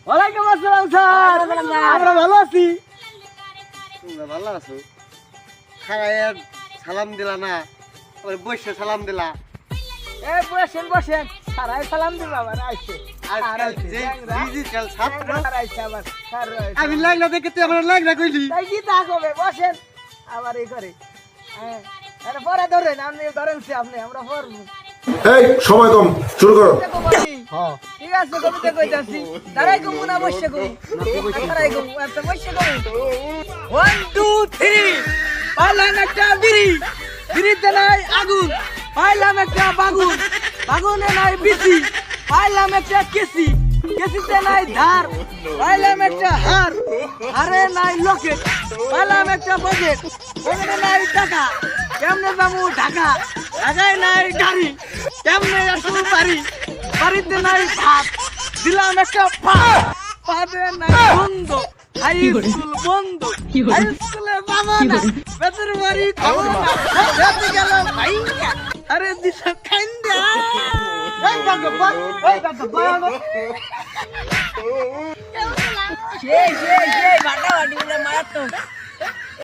ওয়ালাইকুম আসসালাম স্যার। আমরা ভালো আছি। তোমরা ভালো আছো? খারায় সালাম দিলা না, ওই বসে সালাম দিলা। এই বসেন বসেন, স্যার সালাম দিব আবার আইছে। আজকে যে ডিজিটাল ছাত্র, স্যার আইছে আবার, স্যার আইছে। আমি লাগলা দেখে তুই আমার লাগলা কইলি। তাই কি তা কবে বসেন আবার এই করে। হ্যাঁ আরে পরে ধরেন, আপনি ধরেন সে আপনি, আমরা পড়বো। এই সময় কম, শুরু করো। হ্যাঁ ঠিক আছে, কবিতা কইতাছি। দাঁড়াই কমু না বসে কমু? দাঁড়াই কমু, একটা বসে কমু। 1 2 3 পাইলাম একটা বিড়ি, বিড়িতে নাই আগুন। পাইলাম একটা বাগুন, বাগুনে নাই বিচি। পাইলাম একটা কেসি, কেসিতে নাই ধার। পাইলাম একটা হার, হারে নাই লকেট। পাইলাম একটা বাজেট, বাজেটে নাই টাকা। কেমনে যাবো ঢাকা, ঢাকায় নাই গাড়ি। কেমনে আসবো বাড়ি, বাড়িতে নাই ভাত। দিলাম একটা পাত, পাতে নাই বন্ধ। হাই স্কুল বন্ধ, হাই স্কুলে যাবো না। বেতের বাড়ি খাবো না, বেতে গেল ভাইঙ্গা। আরে দিশা খাইন্দা। এই বাবা বাবা, এই বাবা বাবা। সেই বাটা বাটি বলে মারাত্মক।